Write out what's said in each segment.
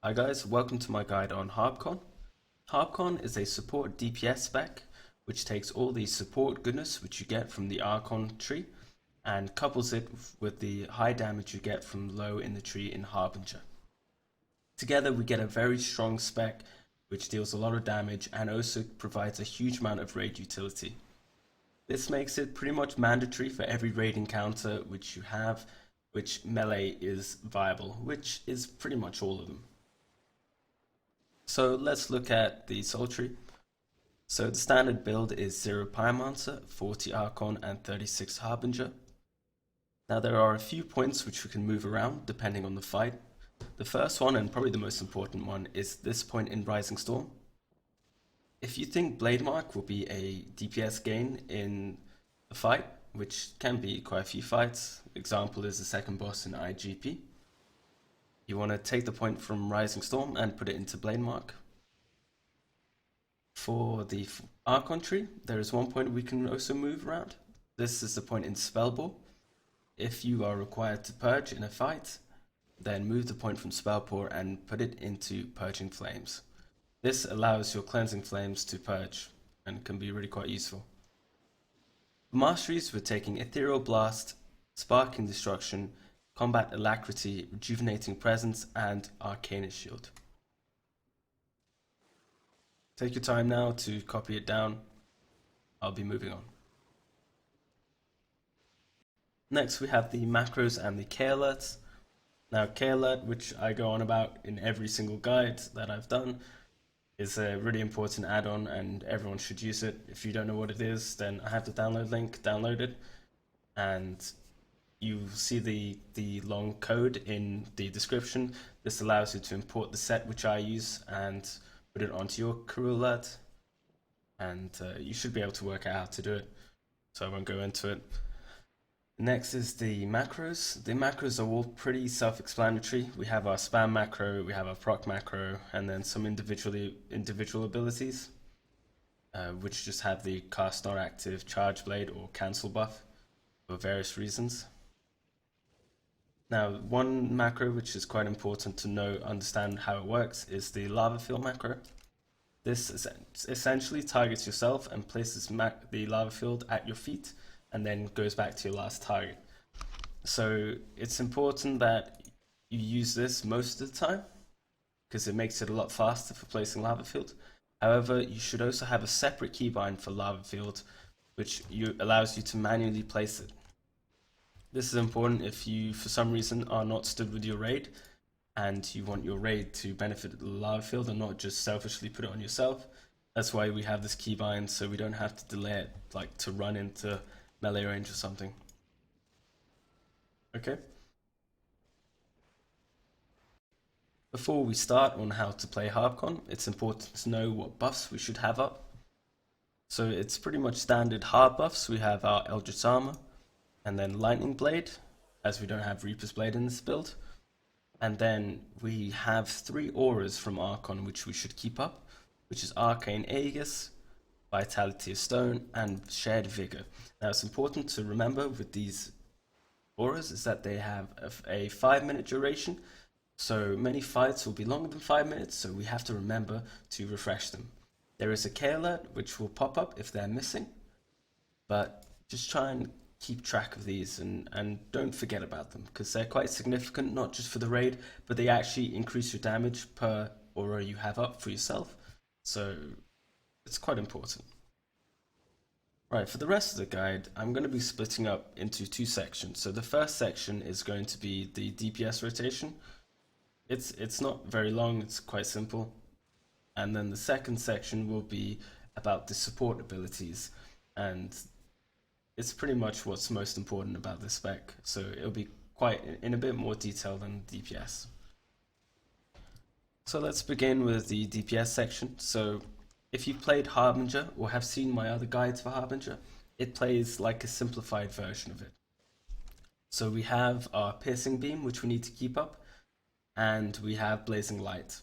Hi guys, welcome to my guide on Harbchon. Harbchon is a support DPS spec which takes all the support goodness which you get from the Archon tree and couples it with the high damage you get from low in the tree in Harbchon. Together we get a very strong spec which deals a lot of damage and also provides a huge amount of raid utility. This makes it pretty much mandatory for every raid encounter which you have, which melee is viable, which is pretty much all of them. So let's look at the soul tree. So the standard build is 0 Pyromancer, 40 Archon and 36 Harbinger. Now there are a few points which we can move around depending on the fight. The first one, and probably the most important one, is this point in Rising Storm. If you think Blade Mark will be a DPS gain in a fight, which can be quite a few fights, example is the second boss in IGP, you want to take the point from Rising Storm and put it into Blade Mark. For the Archon tree, there is one point we can also move around. This is the point in Spellbore. If you are required to purge in a fight, then move the point from Spellbore and put it into Purging Flames. This allows your Cleansing Flames to purge and can be really quite useful. For masteries, we're taking Ethereal Blast, Sparking Destruction, Combat Alacrity, Rejuvenating Presence, and Arcanist Shield. Take your time now to copy it down. I'll be moving on. Next we have the macros and the K alerts. Now K alert, which I go on about in every single guide that I've done, is a really important add-on and everyone should use it. If you don't know what it is, then I have the download link, download it, and you see the long code in the description. This allows you to import the set which I use and put it onto your crew alert, and you should be able to work out how to do it, so I won't go into it. Next is the macros. The macros are all pretty self-explanatory. We have our spam macro, we have our proc macro, and then some individual abilities, which just have the cast not active, charge blade, or cancel buff for various reasons. Now, one macro which is quite important to know, understand how it works, is the lava field macro. This essentially targets yourself and places the lava field at your feet, and then goes back to your last target. So it's important that you use this most of the time, because it makes it a lot faster for placing lava field. However, you should also have a separate keybind for lava field, which allows you to manually place it. This is important if you, for some reason, are not stood with your raid and you want your raid to benefit the lava field and not just selfishly put it on yourself. That's why we have this keybind, so we don't have to delay it, like to run into melee range or something. Okay. Before we start on how to play Harbchon, it's important to know what buffs we should have up. So it's pretty much standard hard buffs. We have our Eldritch Armor, and then Lightning Blade, as we don't have Reaper's Blade in this build. And then we have 3 auras from Archon which we should keep up, which is Arcane Aegis, Vitality of Stone, and Shared Vigor. Now it's important to remember with these auras is that they have a 5-minute duration, so many fights will be longer than 5 minutes, so we have to remember to refresh them. There is a K alert which will pop up if they're missing, but just try and keep track of these and don't forget about them, because they're quite significant, not just for the raid, but they actually increase your damage per aura you have up for yourself, so it's quite important. Right, for the rest of the guide, I'm going to be splitting up into 2 sections. So the first section is going to be the DPS rotation. It's not very long, it's quite simple. And then the second section will be about the support abilities, and it's pretty much what's most important about this spec, so it'll be quite in a bit more detail than DPS. So let's begin with the DPS section. So if you've played Harbinger or have seen my other guides for Harbinger, it plays like a simplified version of it. So we have our Piercing Beam, which we need to keep up, and we have Blazing Light.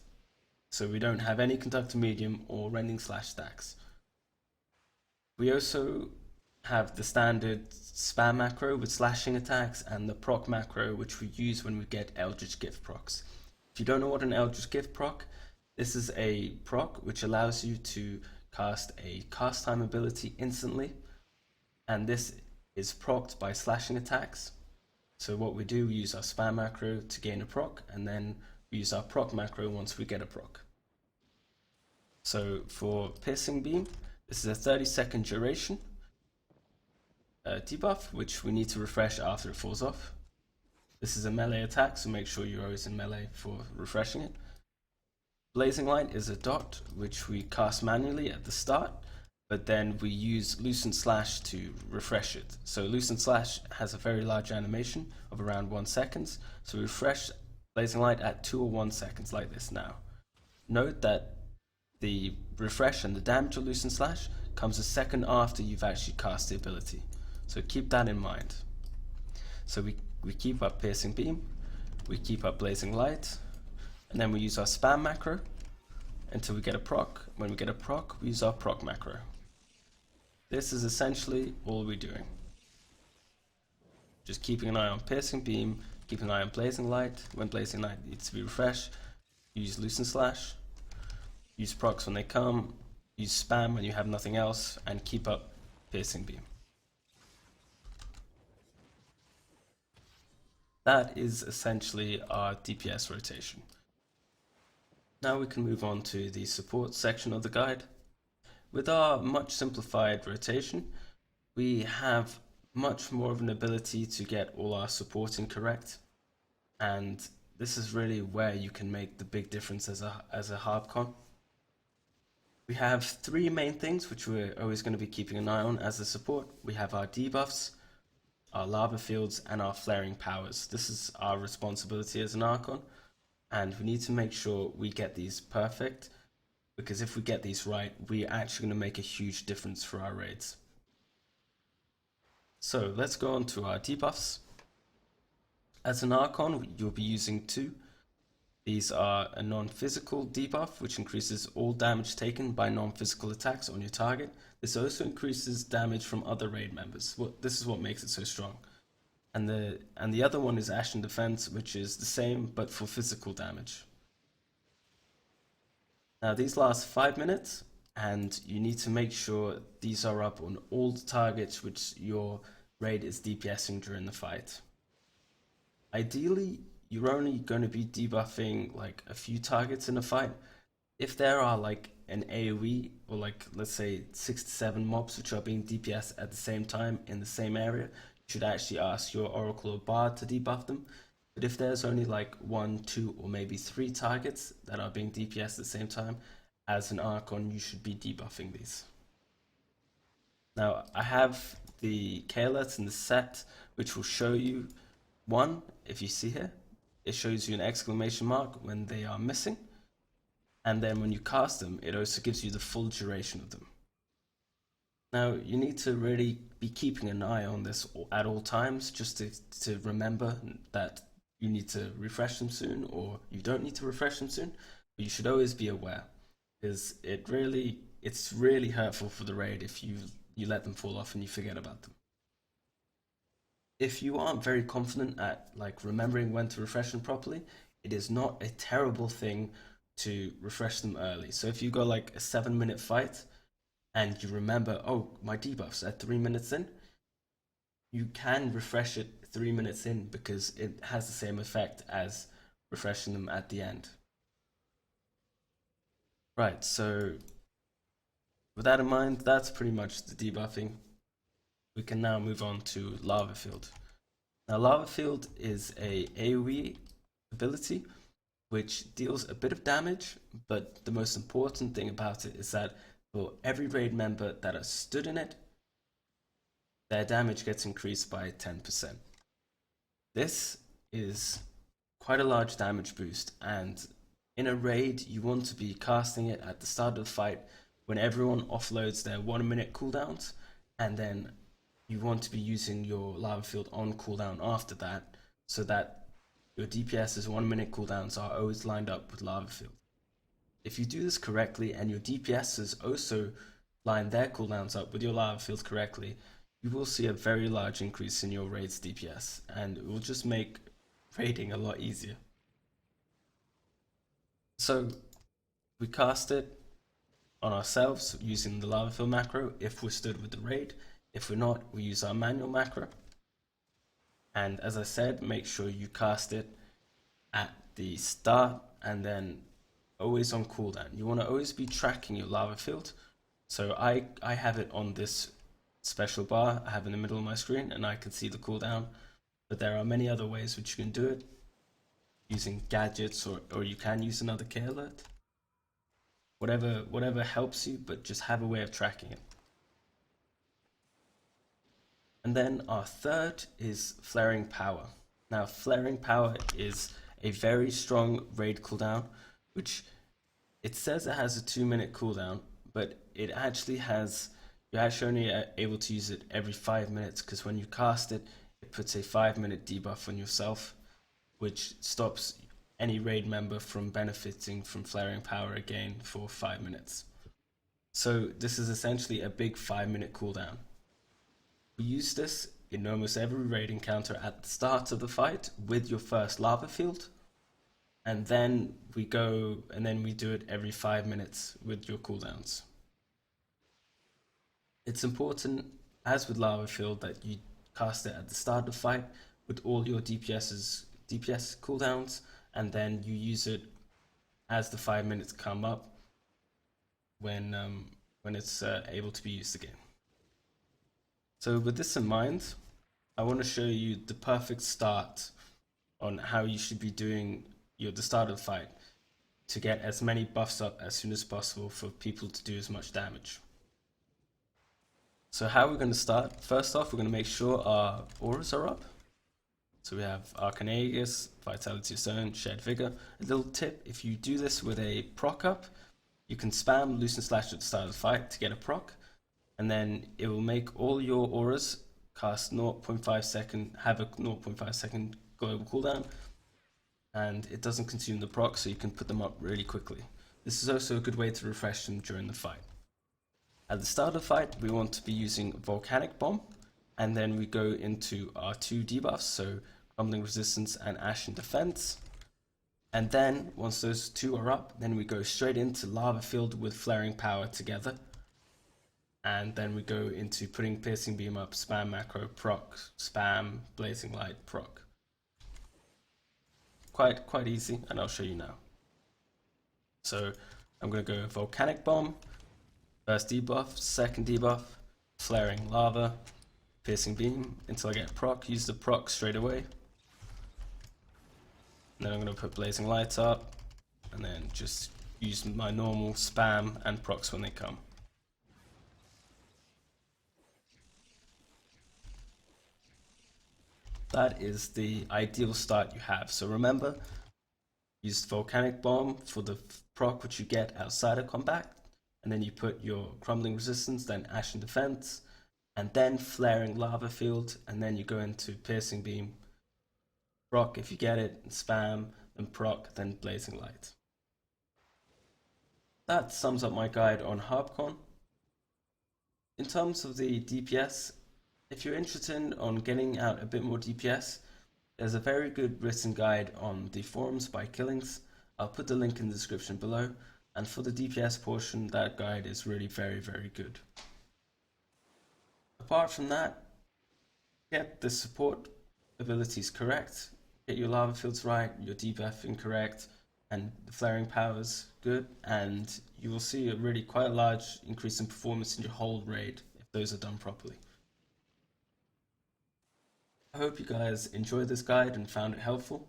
So we don't have any Conductor Medium or Rending Slash stacks. We also have the standard spam macro with slashing attacks and the proc macro, which we use when we get Eldritch Gift procs. If you don't know what an Eldritch Gift proc, this is a proc which allows you to cast a cast time ability instantly, and this is procced by slashing attacks. So what we do, we use our spam macro to gain a proc, and then we use our proc macro once we get a proc. So for Piercing Beam, this is a 30-second duration debuff, which we need to refresh after it falls off. This is a melee attack, so make sure you're always in melee for refreshing it. Blazing Light is a dot, which we cast manually at the start, but then we use Lucent Slash to refresh it. So Lucent Slash has a very large animation of around 1 second, so we refresh Blazing Light at 2 or 1 seconds like this now. Note that the refresh and the damage of Lucent Slash comes a second after you've actually cast the ability, so keep that in mind. So we keep up Piercing Beam, we keep up Blazing Light, and then we use our spam macro until we get a proc. When we get a proc, we use our proc macro. This is essentially all we're doing. Just keeping an eye on Piercing Beam, keeping an eye on Blazing Light. When Blazing Light needs to be refreshed, use Lucent Slash, use procs when they come, use spam when you have nothing else, and keep up Piercing Beam. That is essentially our DPS rotation. Now we can move on to the support section of the guide. With our much simplified rotation, we have much more of an ability to get all our supporting correct, and this is really where you can make the big difference as a Harbchon. We have 3 main things which we're always going to be keeping an eye on as a support. We have our debuffs, our lava fields, and our flaring powers. This is our responsibility as an Archon, and we need to make sure we get these perfect, because if we get these right, we're actually going to make a huge difference for our raids. So let's go on to our debuffs. As an Archon, you'll be using 2. These are a non-physical debuff, which increases all damage taken by non-physical attacks on your target. This also increases damage from other raid members. This is what makes it so strong. And the other one is Ashen Defense, which is the same but for physical damage. Now these last 5 minutes, and you need to make sure these are up on all the targets which your raid is DPSing during the fight. Ideally, you're only going to be debuffing like a few targets in a fight. If there are like an AoE or like let's say 6 to 7 mobs which are being DPS at the same time in the same area, you should actually ask your Oracle or Bard to debuff them. But if there's only like 1, 2 or maybe 3 targets that are being DPS at the same time, as an Archon you should be debuffing these. Now I have the K alerts in the set which will show you, one, if you see here, it shows you an exclamation mark when they are missing, and then when you cast them it also gives you the full duration of them. Now you need to really be keeping an eye on this at all times, just to remember that you need to refresh them soon or you don't need to refresh them soon, but you should always be aware, because it's really hurtful for the raid if you let them fall off and you forget about them. If you aren't very confident at like remembering when to refresh them properly, it is not a terrible thing to refresh them early. So if you go like a 7-minute fight and you remember, oh, my debuff's at 3 minutes in, you can refresh it 3 minutes in because it has the same effect as refreshing them at the end. Right, so with that in mind, that's pretty much the debuffing. We can now move on to Lava Field. Now Lava Field is a AoE ability which deals a bit of damage, but the most important thing about it is that for every raid member that has stood in it, their damage gets increased by 10%. This is quite a large damage boost, and in a raid you want to be casting it at the start of the fight when everyone offloads their 1-minute cooldowns, and then you want to be using your Lava Field on cooldown after that, so that your DPS's 1-minute cooldowns are always lined up with Lava Field. If you do this correctly and your DPS's also line their cooldowns up with your Lava Field correctly, you will see a very large increase in your raid's DPS, and it will just make raiding a lot easier. So we cast it on ourselves using the lava field macro if we're stood with the raid. If we're not, we use our manual macro. And as I said, make sure you cast it at the start and then always on cooldown. You want to always be tracking your lava field. So I have it on this special bar I have in the middle of my screen, and I can see the cooldown. But there are many other ways which you can do it, using gadgets, or you can use another K alert. Whatever helps you, but just have a way of tracking it. And then our third is Flaring Power. Now, Flaring Power is a very strong raid cooldown, which it says it has a 2-minute cooldown, but it actually has, you're actually only able to use it every 5 minutes, because when you cast it, it puts a 5-minute debuff on yourself, which stops any raid member from benefiting from Flaring Power again for 5 minutes. So this is essentially a big 5-minute cooldown. We use this in almost every raid encounter at the start of the fight with your first lava field, and then we do it every 5 minutes with your cooldowns. It's important, as with lava field, that you cast it at the start of the fight with all your DPS cooldowns, and then you use it as the 5 minutes come up when it's able to be used again. So with this in mind, I want to show you the perfect start on how you should be doing the start of the fight to get as many buffs up as soon as possible for people to do as much damage. So how we're going to start, first off, we're going to make sure our auras are up. So we have Arcane Aegis, Vitality Zone, Shed Vigor. A little tip, if you do this with a proc up, you can spam Lucent Slash at the start of the fight to get a proc, and then it will make all your auras cast 0.5 second, have a 0.5 second global cooldown, and it doesn't consume the proc, so you can put them up really quickly. This is also a good way to refresh them during the fight. At the start of the fight, we want to be using Volcanic Bomb, and then we go into our 2 debuffs, so Crumbling Resistance and Ashen Defense. And then, once those 2 are up, then we go straight into Lava Field with Flaring Power together. And then we go into putting Piercing Beam up, spam macro, proc, spam, Blazing Light, proc. Quite easy, and I'll show you now. So I'm going to go Volcanic Bomb, first debuff, second debuff, Flaring Lava, Piercing Beam until I get proc, use the proc straight away. And then I'm going to put Blazing Light up, and then just use my normal spam and procs when they come. That is the ideal start you have. So remember, use Volcanic Bomb for the proc which you get outside of combat, and then you put your Crumbling Resistance, then Ashen Defense, and then Flaring Lava Field, and then you go into Piercing Beam, proc if you get it, spam, then proc, then Blazing Light. That sums up my guide on Harbchon. In terms of the DPS, if you're interested on getting out a bit more DPS, there's a very good written guide on the forums by Killings. I'll put the link in the description below, and for the DPS portion, that guide is really very good. Apart from that, get the support abilities correct, get your lava fields right, your debuffing correct, and the flaring powers good, and you will see a really quite large increase in performance in your whole raid if those are done properly. I hope you guys enjoyed this guide and found it helpful.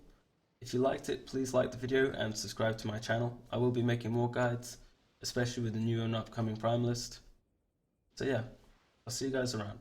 If you liked it, please like the video and subscribe to my channel. I will be making more guides, especially with the new and upcoming Prime list. So yeah, I'll see you guys around.